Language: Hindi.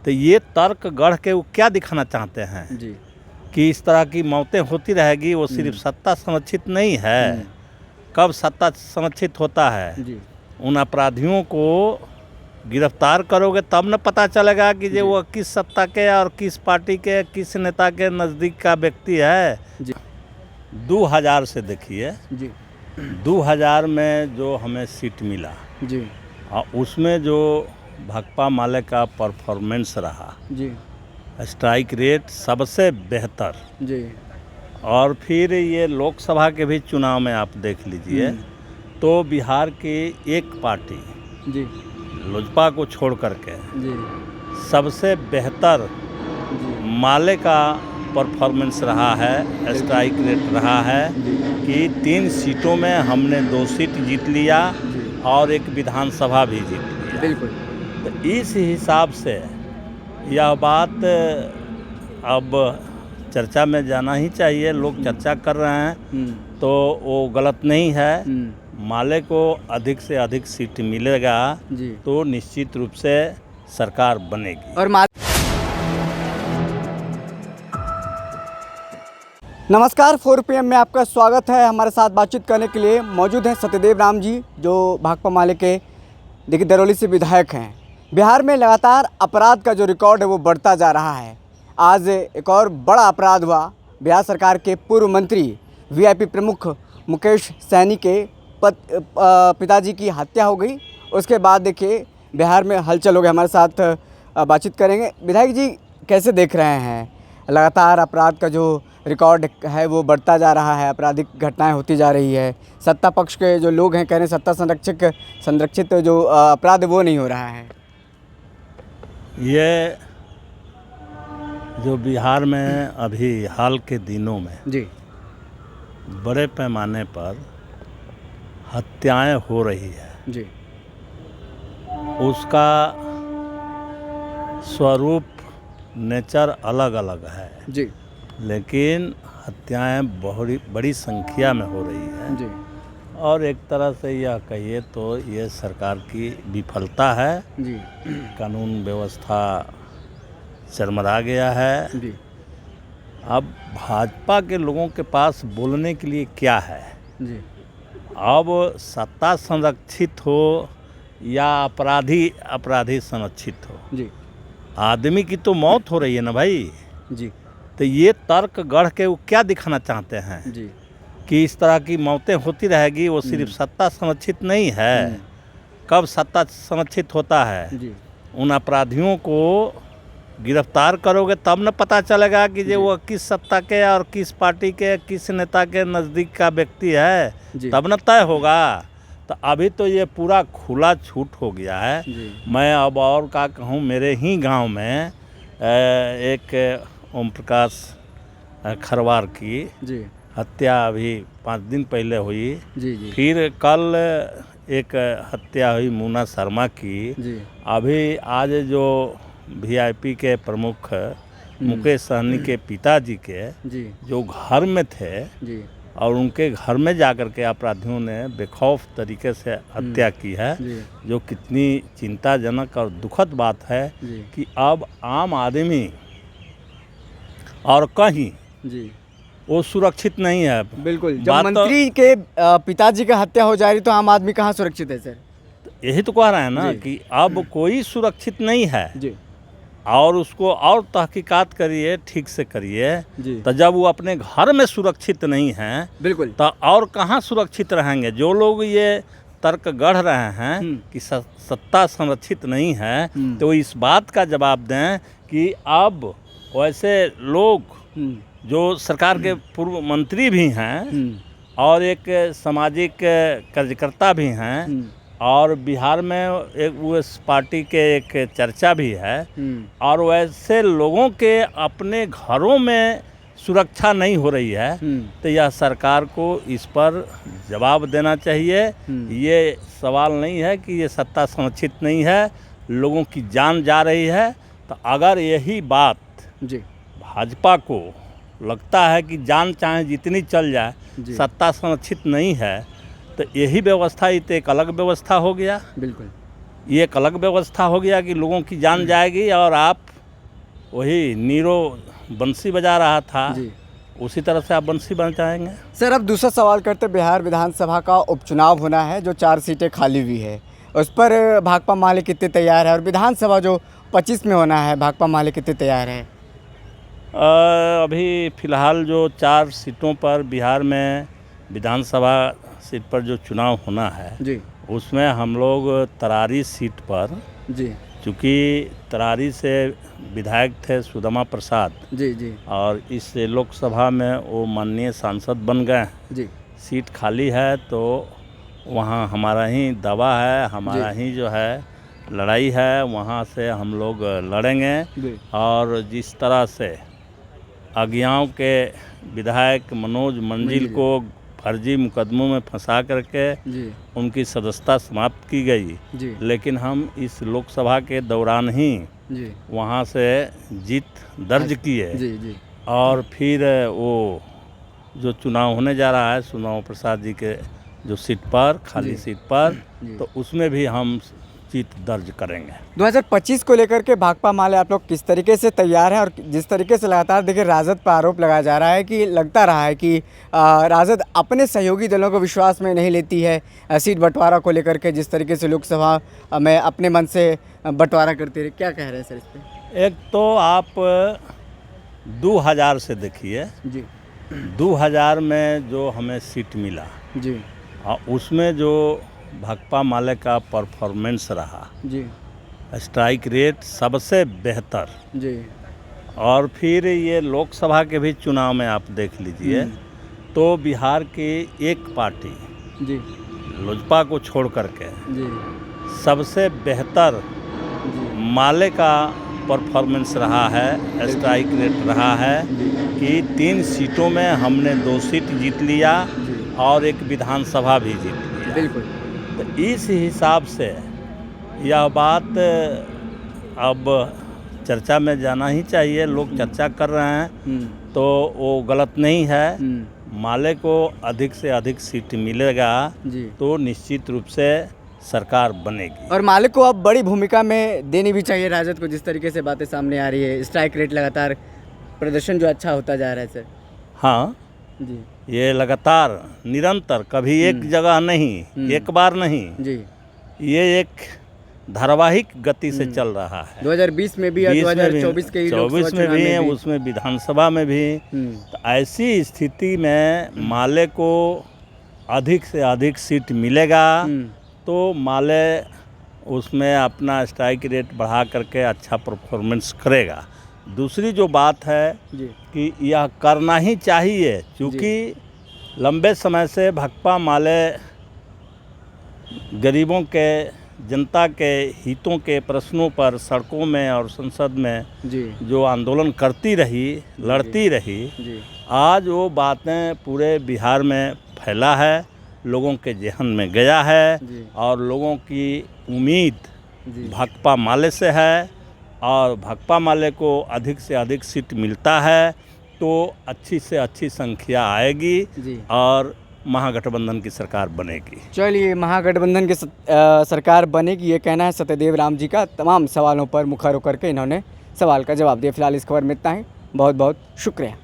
तो ये तर्क गढ़ के वो क्या दिखाना चाहते हैं जी कि इस तरह की मौतें होती रहेगी, वो सिर्फ सत्ता संरक्षित नहीं है। कब सत्ता संरक्षित होता है? जी उन अपराधियों को गिरफ्तार करोगे तब न पता चलेगा कि जो वो किस सत्ता के और किस पार्टी के, किस नेता के नज़दीक का व्यक्ति है। जी 2000 से देखिए, जी 2000 में जो हमें सीट मिला जी और उसमें जो भाकपा माले का परफॉर्मेंस रहा, जी स्ट्राइक रेट सबसे बेहतर। जी और फिर ये लोकसभा के भी चुनाव में आप देख लीजिए तो बिहार की एक पार्टी जी लोजपा को छोड़ करके जी सबसे बेहतर जी माले का परफॉर्मेंस रहा है, स्ट्राइक रेट रहा है कि 3 सीटों में हमने 2 सीट जीत लिया और एक विधानसभा भी जीत लिया। बिल्कुल। तो इस हिसाब से यह बात अब चर्चा में जाना ही चाहिए। लोग चर्चा कर रहे हैं तो वो गलत नहीं है। माले को अधिक से अधिक सीट मिलेगा जी तो निश्चित रूप से सरकार बनेगी। और नमस्कार, 4 PM में आपका स्वागत है। हमारे साथ बातचीत करने के लिए मौजूद हैं सत्यदेव राम जी, जो भाकपा माले के देखिए दरौली से विधायक हैं। बिहार में लगातार अपराध का जो रिकॉर्ड है वो बढ़ता जा रहा है। आज एक और बड़ा अपराध हुआ। बिहार सरकार के पूर्व मंत्री VIP प्रमुख मुकेश सहनी के पिताजी की हत्या हो गई। उसके बाद देखिए बिहार में हलचल हो गया। हमारे साथ बातचीत करेंगे। विधायक जी, कैसे देख रहे हैं लगातार अपराध का जो रिकॉर्ड है वो बढ़ता जा रहा है, आपराधिक घटनाएं होती जा रही है। सत्ता पक्ष के जो लोग हैं कह रहे हैं सत्ता संरक्षित जो अपराध वो नहीं हो रहा है। ये जो बिहार में अभी हाल के दिनों में जी बड़े पैमाने पर हत्याएं हो रही है, जी उसका स्वरूप नेचर अलग अलग है जी लेकिन हत्याएं बहुत बड़ी संख्या में हो रही है। जी और एक तरह से यह कहिए तो ये सरकार की विफलता है। जी कानून व्यवस्था चरमरा गया है। जी अब भाजपा के लोगों के पास बोलने के लिए क्या है? जी अब सत्ता संरक्षित हो या अपराधी संरक्षित हो, जी आदमी की तो मौत हो रही है ना भाई। जी तो ये तर्क गढ़ के वो क्या दिखाना चाहते हैं जी कि इस तरह की मौतें होती रहेगी, वो सिर्फ सत्ता संरक्षित नहीं है। कब सत्ता संरक्षित होता है? जी उन अपराधियों को गिरफ्तार करोगे तब न पता चलेगा कि जो वो किस सत्ता के और किस पार्टी के, किस नेता के नज़दीक का व्यक्ति है, तब न तय होगा। तो अभी तो ये पूरा खुला छूट हो गया है। मैं अब और क्या कहूँ, मेरे ही गांव में एक ओम प्रकाश खरवार की जी हत्या अभी 5 दिन पहले हुई। जी जी फिर कल एक हत्या हुई मुन्ना शर्मा की। जी अभी आज जो VIP के प्रमुख मुकेश सहनी के पिताजी के जी जो घर में थे जी और उनके घर में जाकर के अपराधियों ने बेखौफ तरीके से हत्या की है, जो कितनी चिंताजनक और दुखद बात है कि अब आम आदमी और कहीं जी वो सुरक्षित नहीं है। बिल्कुल। जब मंत्री के पिताजी का हत्या हो जा रही तो आम आदमी कहाँ सुरक्षित है सर? यही तो कह रहे हैं ना कि अब कोई सुरक्षित नहीं है जी। और उसको और तहकीकात करिए, ठीक से करिए। तो जब वो अपने घर में सुरक्षित नहीं हैं, बिल्कुल, तो और कहाँ सुरक्षित रहेंगे? जो लोग ये तर्क गढ़ रहे हैं कि सत्ता संरक्षित नहीं है, तो इस बात का जवाब दें कि अब वैसे लोग जो सरकार के पूर्व मंत्री भी हैं और एक सामाजिक कार्यकर्ता भी हैं और बिहार में एक उस पार्टी के एक चर्चा भी है, और वैसे लोगों के अपने घरों में सुरक्षा नहीं हो रही है, तो यह सरकार को इस पर जवाब देना चाहिए। ये सवाल नहीं है कि ये सत्ता संरक्षित नहीं है, लोगों की जान जा रही है। तो अगर यही बात भाजपा को लगता है कि जान चाहे जितनी चल जाए सत्ता संरक्षित नहीं है, तो यही व्यवस्था ये तो एक अलग व्यवस्था हो गया। बिल्कुल, ये एक अलग व्यवस्था हो गया कि लोगों की जान जाएगी और आप वही नीरो बंसी बजा रहा था, जी उसी तरह से आप बंसी बजाएंगे। सर, अब दूसरा सवाल करते, बिहार विधानसभा का उपचुनाव होना है जो 4 सीटें खाली हुई है, उस पर भाकपा माले कितने तैयार है, और विधानसभा जो 25 में होना है भाकपा माले कितने तैयार है? अभी फ़िलहाल जो 4 सीटों पर बिहार में विधानसभा सीट पर जो चुनाव होना है जी उसमें हम लोग तरारी सीट पर, जी चूँकि तरारी से विधायक थे सुदामा प्रसाद जी जी और इस लोकसभा में वो माननीय सांसद बन गए हैं। जी सीट खाली है तो वहाँ हमारा ही दावा है, हमारा ही जो है लड़ाई है, वहाँ से हम लोग लड़ेंगे। जी और जिस तरह से अज्ञाओं के विधायक मनोज मंजिल को फर्जी मुकदमों में फंसा करके जी उनकी सदस्यता समाप्त की गई, जी लेकिन हम इस लोकसभा के दौरान ही जी वहाँ से जीत दर्ज किए जी जी और फिर वो जो चुनाव होने जा रहा है सुदामा प्रसाद जी के जो सीट पर, खाली सीट पर, तो उसमें भी हम जीत दर्ज करेंगे। 2025 को लेकर के भाकपा माले आप लोग किस तरीके से तैयार हैं? और जिस तरीके से लगातार देखिए राजद पर आरोप लगाया जा रहा है कि लगता रहा है कि राजद अपने सहयोगी दलों को विश्वास में नहीं लेती है, सीट बंटवारा को लेकर के जिस तरीके से लोकसभा में अपने मन से बंटवारा करते रहे, क्या कह रहे हैं सर इस पर? एक तो आप 2000 से देखिए, जी 2000 में जो हमें सीट मिला जी उसमें जो भाकपा माले का परफॉर्मेंस रहा, जी स्ट्राइक रेट सबसे बेहतर। जी और फिर ये लोकसभा के भी चुनाव में आप देख लीजिए तो बिहार की एक पार्टी जी लोजपा को छोड़ करके जी सबसे बेहतर जी माले का परफॉर्मेंस रहा है, स्ट्राइक रेट रहा है कि 3 सीटों में हमने 2 सीट जीत लिया और एक विधानसभा भी जीत लिया। बिल्कुल। तो इस हिसाब से यह बात अब चर्चा में जाना ही चाहिए, लोग चर्चा कर रहे हैं तो वो गलत नहीं है। माले को अधिक से अधिक सीट मिलेगा जी तो निश्चित रूप से सरकार बनेगी। और मालिक को अब बड़ी भूमिका में देनी भी चाहिए राजद को, जिस तरीके से बातें सामने आ रही है, स्ट्राइक रेट लगातार प्रदर्शन जो अच्छा होता जा रहा है सर। हाँ जी ये लगातार निरंतर, कभी एक जगह नहीं, एक बार नहीं, जी ये एक धारावाहिक गति से चल रहा है। 2020 में भी और 2024 के 24 में भी है, उसमें विधानसभा में भी। तो ऐसी स्थिति में माले को अधिक से अधिक सीट मिलेगा तो माले उसमें अपना स्ट्राइक रेट बढ़ा करके अच्छा परफॉर्मेंस करेगा। दूसरी जो बात है जी कि यह करना ही चाहिए, क्योंकि लंबे समय से भाकपा माले गरीबों के, जनता के हितों के प्रश्नों पर सड़कों में और संसद में जी जो आंदोलन करती रही, लड़ती रही, जी आज वो बातें पूरे बिहार में फैला है, लोगों के जहन में गया है जी और लोगों की उम्मीद जी भाकपा माले से है। और भाकपा माले को अधिक से अधिक सीट मिलता है तो अच्छी से अच्छी संख्या आएगी जी और महागठबंधन की सरकार बनेगी। चलिए, महागठबंधन की सरकार बनेगी, ये कहना है सत्यदेव राम जी का। तमाम सवालों पर मुखर होकर के इन्होंने सवाल का जवाब दिया। फिलहाल इस खबर में इतना ही, बहुत बहुत शुक्रिया।